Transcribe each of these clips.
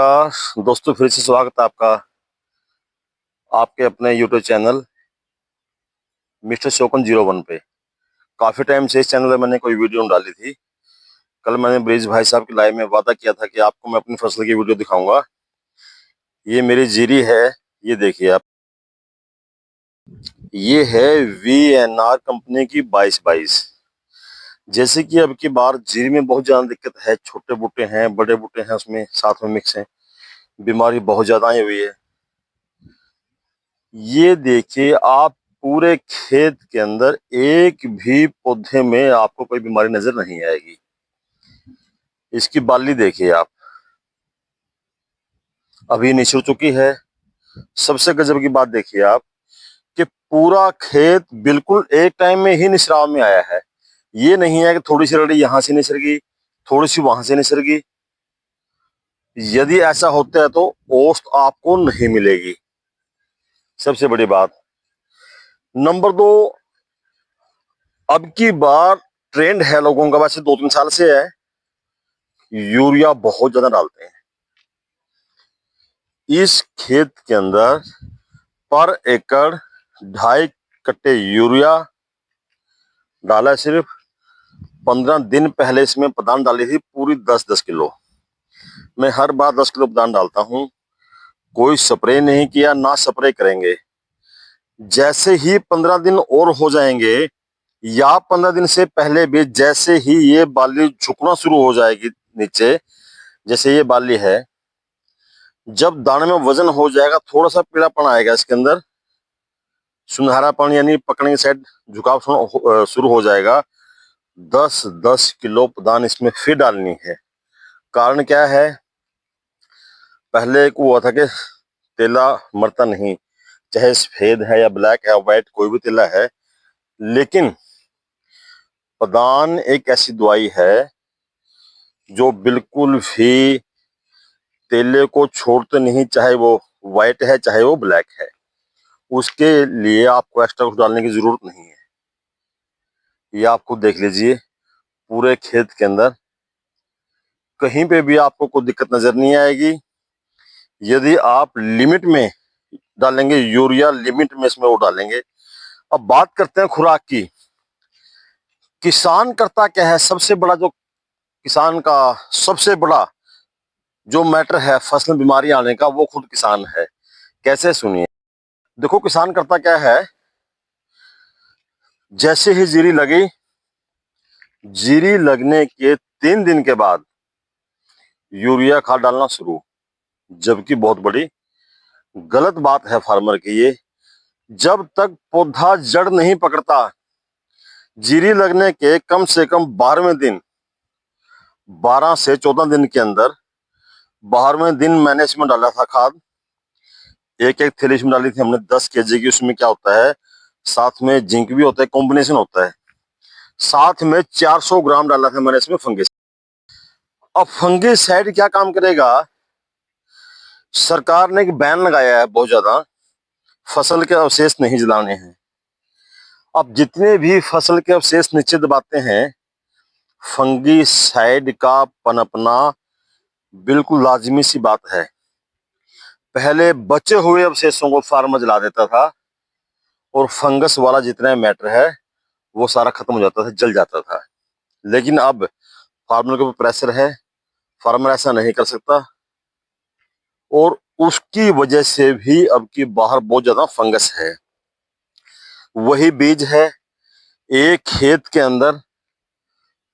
दोस्तों फिर से स्वागत है आपका आपके अपने यूट्यूब चैनल मिस्टर शोकन 01 पे। काफी टाइम से इस चैनल में मैंने कोई वीडियो नहीं डाली थी। कल मैंने ब्रिज भाई साहब की लाइव में वादा किया था कि आपको मैं अपनी फसल की वीडियो दिखाऊंगा। ये मेरी जीरी है, ये देखिए आप। ये है VNR कंपनी की 2222। जैसे कि अब की बार जीरी में बहुत ज्यादा दिक्कत है, छोटे बूटे हैं, बड़े बूटे हैं, उसमें साथ में मिक्स है, बीमारी बहुत ज्यादा आई हुई है। ये देखिए आप, पूरे खेत के अंदर एक भी पौधे में आपको कोई बीमारी नजर नहीं आएगी। इसकी बाली देखिए आप, अभी निचुड़ चुकी है। सबसे गजब की बात देखिए आप कि पूरा खेत बिल्कुल एक टाइम में ही निसराव में आया है। ये नहीं है कि थोड़ी सी रड़ी यहां से निसर गई, थोड़ी सी वहां से निसर गई। यदि ऐसा होता है तो औसत आपको नहीं मिलेगी। सबसे बड़ी बात। नंबर 2, अब की बार ट्रेंड है लोगों का, वैसे 2-3 साल से है, यूरिया बहुत ज्यादा डालते हैं। इस खेत के अंदर पर एकड़ 2.5 कट्टे यूरिया डाला है। सिर्फ 15 दिन पहले इसमें पदान डाली थी, पूरी 10-10 किलो। मैं हर बार 10 किलो पदान डालता हूं, कोई स्प्रे नहीं किया, ना स्प्रे करेंगे। जैसे ही 15 दिन और हो जाएंगे या 15 दिन से पहले भी, जैसे ही ये बाली झुकना शुरू हो जाएगी नीचे, जैसे ये बाली है, जब दाने में वजन हो जाएगा, थोड़ा सा पीलापन आएगा इसके अंदर, सुनहरापन यानी पकड़ने की साइड झुकाव शुरू हो जाएगा, 10-10 किलो पदान इसमें फिर डालनी है। कारण क्या है? पहले एक हुआ था कि तेला मरता नहीं, चाहे सफेद है या ब्लैक है, व्हाइट, कोई भी तेला है, लेकिन पदान एक ऐसी दवाई है जो बिल्कुल भी तेले को छोड़ते नहीं, चाहे वो व्हाइट है चाहे वो ब्लैक है। उसके लिए आपको एक्स्ट्रा कुछ डालने की जरूरत नहीं है। ये आपको देख लीजिए, पूरे खेत के अंदर कहीं पे भी आपको कोई दिक्कत नजर नहीं आएगी। यदि आप लिमिट में डालेंगे यूरिया, लिमिट में इसमें वो डालेंगे। अब बात करते हैं खुराक की। किसान करता क्या है? सबसे बड़ा जो किसान का सबसे बड़ा जो मैटर है फसल में बीमारी आने का, वो खुद किसान है। कैसे? सुनिए। देखो किसान करता क्या है, जैसे ही जीरी लगी, जीरी लगने के 3 दिन के बाद यूरिया खाद डालना शुरू। जबकि बहुत बड़ी गलत बात है फार्मर की ये। जब तक पौधा जड़ नहीं पकड़ता, जीरी लगने के कम से कम 12वें दिन, 12 से 14 दिन के अंदर, 12वें दिन मैंने इसमें डाला था खाद। एक एक थैली इसमें डाली थी हमने 10 केजी की। उसमें क्या होता है, साथ में जिंक भी होता है, कॉम्बिनेशन होता है। साथ में 400 ग्राम डाला था मैंने इसमें फंगिस। अब फंगिसाइड क्या काम करेगा? सरकार ने एक बैन लगाया है बहुत ज्यादा, फसल के अवशेष नहीं जलाने हैं। अब जितने भी फसल के अवशेष नीचे दबाते हैं, फंगिसाइड का पनपना बिल्कुल लाजिमी सी बात है। पहले बचे हुए अवशेषों को फार्मर जला देता था और फंगस वाला जितना मैटर है वो सारा खत्म हो जाता था, जल जाता था। लेकिन अब फार्मर के ऊपर प्रेशर है, फार्मर ऐसा नहीं कर सकता, और उसकी वजह से भी अब की बाहर बहुत ज्यादा फंगस है। वही बीज है, एक खेत के अंदर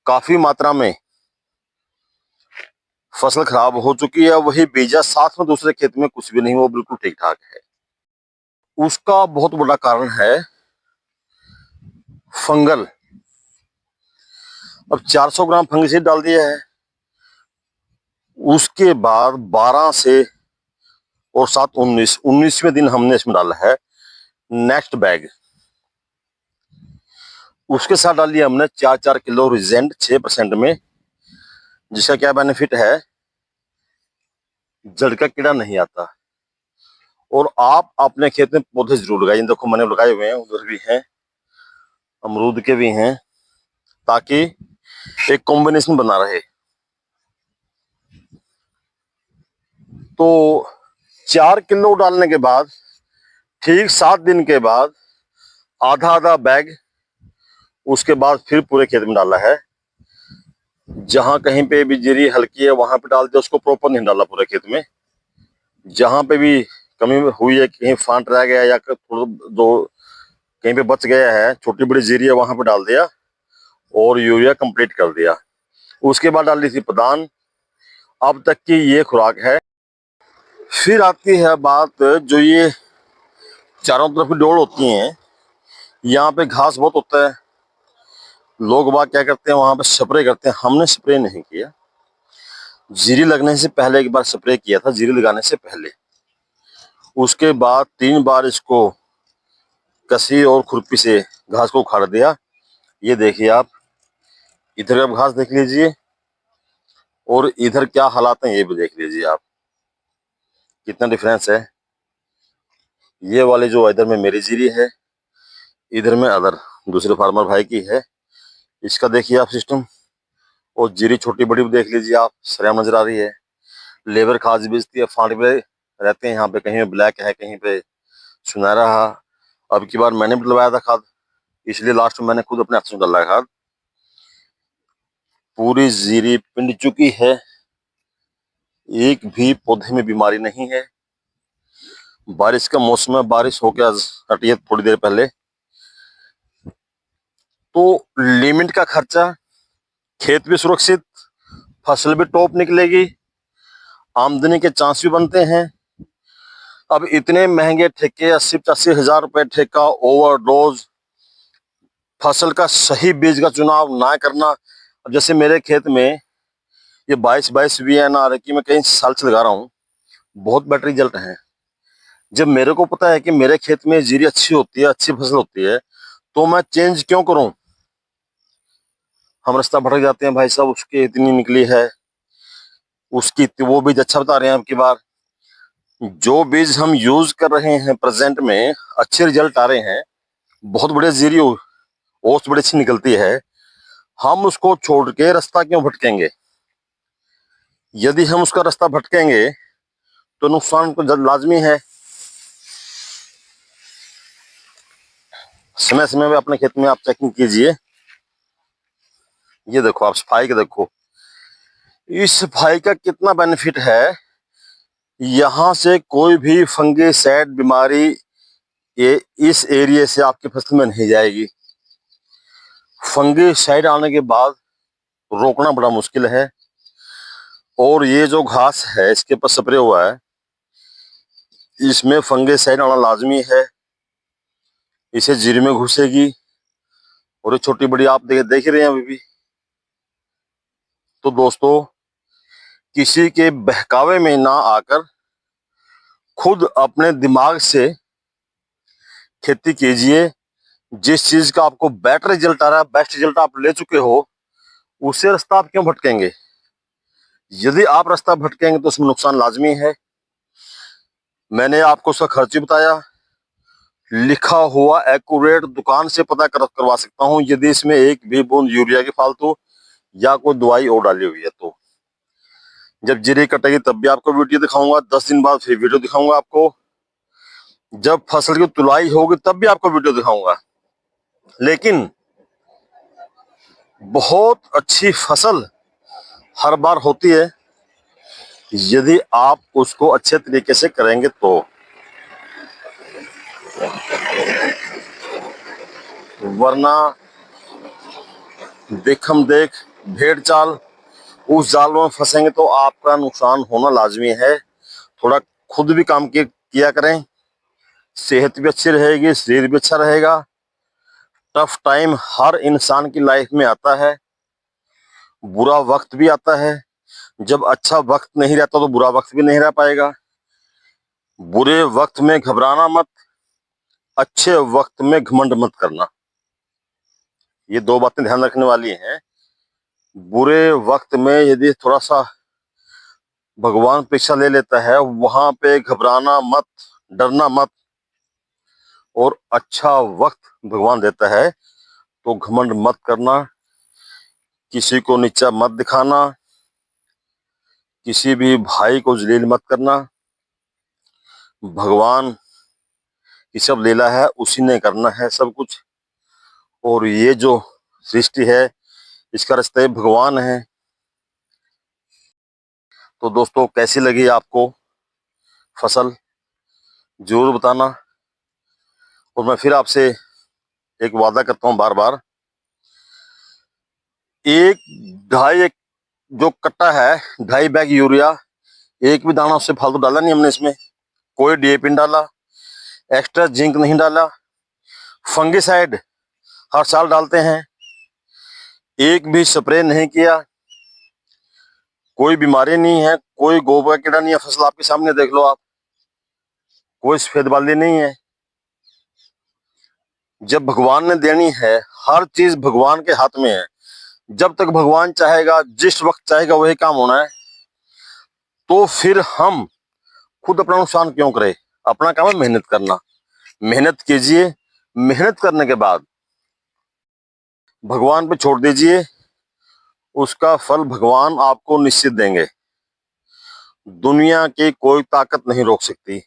काफी मात्रा में फसल खराब हो चुकी है, वही बीजा साथ में दूसरे खेत में कुछ भी नहीं, वो बिल्कुल ठीक ठाक है। उसका बहुत बड़ा कारण है फंगल। अब 400 ग्राम फंगिसाइड डाल दिया है, उसके बाद 12 से और 7 19वें दिन हमने इसमें डाला है नेक्स्ट बैग। उसके साथ डाल दिया हमने 4-4 किलो रिजेंट 6% में, जिसका क्या बेनिफिट है, जड़ का कीड़ा नहीं आता। और आप अपने खेत में पौधे जरूर लगाइए। देखो मैंने लगाए हुए हैं, उधर भी हैं, अमरूद के भी हैं, ताकि एक कॉम्बिनेशन बना रहे। तो 4 किलो डालने के बाद ठीक 7 दिन के बाद आधा आधा बैग उसके बाद फिर पूरे खेत में डाला है। जहां कहीं पे भी जीरी हल्की है वहां पे डाल दिया, उसको प्रॉपर नहीं डाला पूरे खेत में। जहां पे भी कमी हुई है, कहीं फांट रह गया या थोड़ा दो कहीं पे बच गया है, छोटी बड़ी जीरी है, वहां पे डाल दिया और यूरिया कंप्लीट कर दिया। उसके बाद डाल दी थी पदान। अब तक की ये खुराक है। फिर आती है बात, जो ये चारों तरफ की डोर होती हैं, यहाँ पे घास बहुत होता है। लोग बात क्या करते हैं, वहां पे स्प्रे करते हैं। हमने स्प्रे नहीं किया, जीरी लगने से पहले एक बार स्प्रे किया था, जीरी लगाने से पहले। उसके बाद 3 बार इसको कसी और खुरपी से घास को उखाड़ दिया। ये देखिए आप, इधर आप घास देख लीजिए और इधर क्या हालात हैं ये भी देख लीजिए आप, कितना डिफरेंस है। ये वाली जो इधर में मेरी जीरी है, इधर में अदर दूसरे फार्मर भाई की है। इसका देखिए आप सिस्टम, और जीरी छोटी बड़ी भी देख लीजिए आप, सरेआम नजर आ रही है। लेबर खाद बेचती है, फांट पे रहते हैं यहाँ पे, कहीं पे ब्लैक है, कहीं पे सुनहरा है। अब की बार मैंने भी डलवाया था खाद, इसलिए लास्ट में मैंने खुद अपने हाथ से डाला है खाद। पूरी जीरी पिंड चुकी है, एक भी पौधे में बीमारी नहीं है। बारिश का मौसम है, बारिश होके हटी है थोड़ी देर पहले। तो लिमिट का खर्चा, खेत भी सुरक्षित, फसल भी टॉप निकलेगी, आमदनी के चांस भी बनते हैं। अब इतने महंगे ठेके, 80-85 हजार रुपए ठेका, ओवरडोज, फसल का सही बीज का चुनाव ना करना। अब जैसे मेरे खेत में ये 22 VNR की मैं कई साल से लगा रहा हूँ, बहुत बेटर रिजल्ट है। जब मेरे को पता है कि मेरे खेत में जीरी अच्छी होती है, अच्छी फसल होती है, तो मैं चेंज क्यों करूं। हम रास्ता भटक जाते हैं भाई साहब, उसकी इतनी निकली है, उसकी वो बीज अच्छा बता रहे हैं। अब की बार जो बीज हम यूज कर रहे हैं प्रेजेंट में, अच्छे रिजल्ट आ रहे हैं, बहुत बढ़िया जीरी ओस बड़ी अच्छी निकलती है। हम उसको छोड़ के रास्ता क्यों भटकेंगे। यदि हम उसका रास्ता भटकेंगे तो नुकसान तो लाजमी है। समय समय में अपने खेत में आप चेकिंग कीजिए। ये देखो आप, सफाई का देखो, इस सफाई का कितना बेनिफिट है। यहां से कोई भी फंगीसाइड बीमारी ये इस एरिया से आपकी फसल में नहीं जाएगी। फंगीसाइड आने के बाद रोकना बड़ा मुश्किल है। और ये जो घास है इसके ऊपर स्प्रे हुआ है, इसमें फंगीसाइड आना लाजमी है, इसे जीरी में घुसेगी। और ये छोटी बड़ी आप देख रहे हैं अभी भी। तो दोस्तों, किसी के बहकावे में ना आकर खुद अपने दिमाग से खेती कीजिए। जिस चीज का आपको बेटर रिजल्ट आ रहा है, बेस्ट रिजल्ट आप ले चुके हो, उसे रास्ता आप क्यों भटकेंगे। यदि आप रास्ता भटकेंगे तो उसमें नुकसान लाजमी है। मैंने आपको उसका खर्च भी बताया, लिखा हुआ एक्यूरेट दुकान से पता करवा सकता हूं, यदि इसमें एक भी बूंद यूरिया की फालतू या कोई दवाई और डाली हुई है तो। जब जीरी कटेगी तब भी आपको वीडियो दिखाऊंगा, 10 दिन बाद फिर वीडियो दिखाऊंगा आपको। जब फसल की तुलाई होगी तब भी आपको वीडियो दिखाऊंगा। लेकिन बहुत अच्छी फसल हर बार होती है यदि आप उसको अच्छे तरीके से करेंगे तो। वरना देखम देख भेड़ चाल, उस जाल में फंसेंगे तो आपका नुकसान होना लाजमी है। थोड़ा खुद भी काम किया करें, सेहत भी अच्छी रहेगी, शरीर भी अच्छा रहेगा। टफ टाइम हर इंसान की लाइफ में आता है, बुरा वक्त भी आता है। जब अच्छा वक्त नहीं रहता तो बुरा वक्त भी नहीं रह पाएगा। बुरे वक्त में घबराना मत, अच्छे वक्त में घमंड मत करना। ये 2 बातें ध्यान रखने वाली हैं। बुरे वक्त में यदि थोड़ा सा भगवान परीक्षा ले लेता है, वहां पे घबराना मत, डरना मत। और अच्छा वक्त भगवान देता है तो घमंड मत करना, किसी को नीचा मत दिखाना, किसी भी भाई को जलील मत करना। भगवान की सब लीला है, उसी ने करना है सब कुछ। और ये जो सृष्टि है इसका रचयिता भगवान है। तो दोस्तों, कैसी लगी आपको फसल, जरूर बताना। और मैं फिर आपसे एक वादा करता हूं बार बार, एक ढाई एक जो कट्टा है, 2.5 बैग यूरिया, एक भी दाना उससे फालतू डाला नहीं हमने इसमें। कोई डीएपी नहीं डाला, एक्स्ट्रा जिंक नहीं डाला। फंगिसाइड हर साल डालते हैं, एक भी स्प्रे नहीं किया। कोई बीमारी नहीं है, कोई गोबर कीड़ा नहीं है, फसल आपके सामने देख लो आप, कोई सफेद बाली नहीं है। जब भगवान ने देनी है, हर चीज भगवान के हाथ में है। जब तक भगवान चाहेगा, जिस वक्त चाहेगा वही काम होना है। तो फिर हम खुद अपना नुकसान क्यों करें? अपना काम है मेहनत करना। मेहनत कीजिए, मेहनत करने के बाद भगवान पे छोड़ दीजिए, उसका फल भगवान आपको निश्चित देंगे। दुनिया की कोई ताकत नहीं रोक सकती।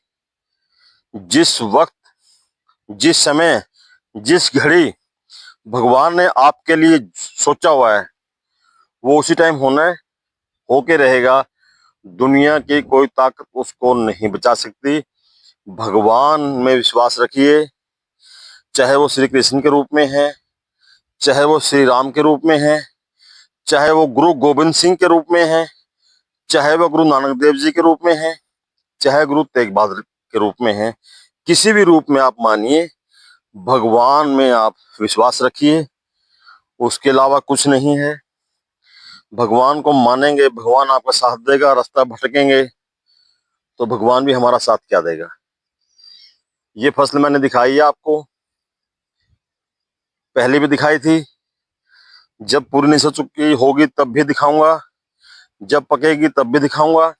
जिस वक्त, जिस समय, जिस घड़ी भगवान ने आपके लिए सोचा हुआ है, वो उसी टाइम होना है, होके रहेगा। दुनिया की कोई ताकत उसको नहीं बचा सकती। भगवान में विश्वास रखिए, चाहे वो श्री कृष्ण के रूप में है, चाहे वो श्री राम के रूप में है, चाहे वो गुरु गोविंद सिंह के रूप में है, चाहे वो गुरु नानक देव जी के रूप में है, चाहे गुरु तेग बहादुर के रूप में है। किसी भी रूप में आप मानिए, भगवान में आप विश्वास रखिए, उसके अलावा कुछ नहीं है। भगवान को मानेंगे, भगवान आपका साथ देगा। रास्ता भटकेंगे तो भगवान भी हमारा साथ क्या देगा। ये फसल मैंने दिखाई है आपको, पहले भी दिखाई थी। जब पूरी नहीं हो चुकी होगी तब भी दिखाऊंगा, जब पकेगी तब भी दिखाऊंगा।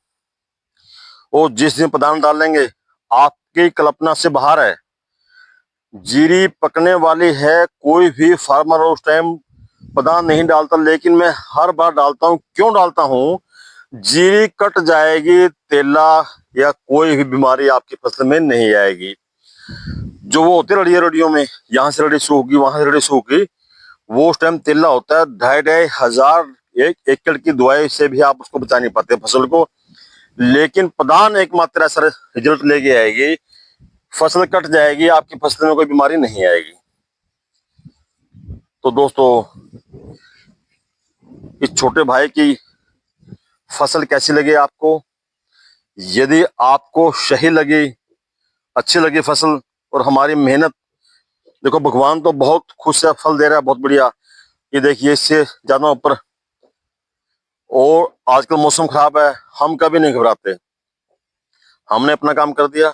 और जिस दिन पदान डालेंगे, आपकी कल्पना से बाहर है। जीरी पकने वाली है, कोई भी फार्मर उस टाइम पदान नहीं डालता, लेकिन मैं हर बार डालता हूं। क्यों डालता हूं? जीरी कट जाएगी, तेला या कोई भी बीमारी आपकी फसल में नहीं आएगी। जो वो होते रड़ियों में, यहाँ से रड़ी सूखी, वहां से रड़ी सूखी, वो उस टाइम तेला होता है। 2,500 एक एकड़ की दवाई से भी आप उसको बचा नहीं पाते फसल को। लेकिन प्रधान एकमात्र ऐसा रिजल्ट लेके आएगी, फसल कट जाएगी, आपकी फसल में कोई बीमारी नहीं आएगी। तो दोस्तों, इस छोटे भाई की फसल कैसी लगी आपको? यदि आपको सही लगी, अच्छी लगी फसल और हमारी मेहनत, देखो भगवान तो बहुत खुश है, फल दे रहा है बहुत बढ़िया। ये देखिए, इससे ज्यादा ऊपर। और आजकल मौसम खराब है, हम कभी नहीं घबराते। हमने अपना काम कर दिया,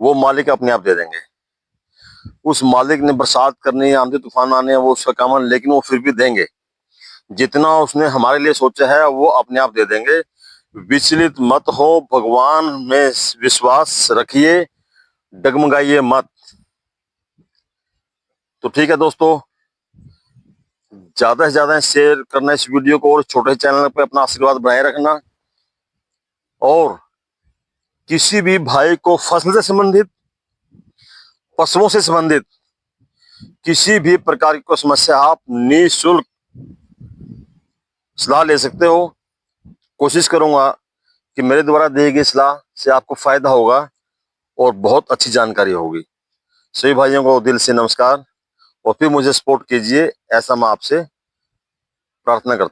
वो मालिक अपने आप दे देंगे। उस मालिक ने बरसात करनी है, आंधी तूफान आने हैं, वो उसका काम है, लेकिन वो फिर भी देंगे। जितना उसने हमारे लिए सोचा है वो अपने आप दे देंगे। विचलित मत हो, भगवान में विश्वास रखिए, डगमगाइए मत। तो ठीक है दोस्तों, ज्यादा से ज्यादा शेयर करना इस वीडियो को, और छोटे चैनल पे अपना आशीर्वाद बनाए रखना। और किसी भी भाई को फसल से संबंधित, पशुओं से संबंधित किसी भी प्रकार की कोई समस्या, आप निःशुल्क सलाह ले सकते हो। कोशिश करूंगा कि मेरे द्वारा दी गई सलाह से आपको फायदा होगा और बहुत अच्छी जानकारी होगी। सभी भाइयों को दिल से नमस्कार, और फिर मुझे सपोर्ट कीजिए, ऐसा मैं आपसे प्रार्थना करता हूं।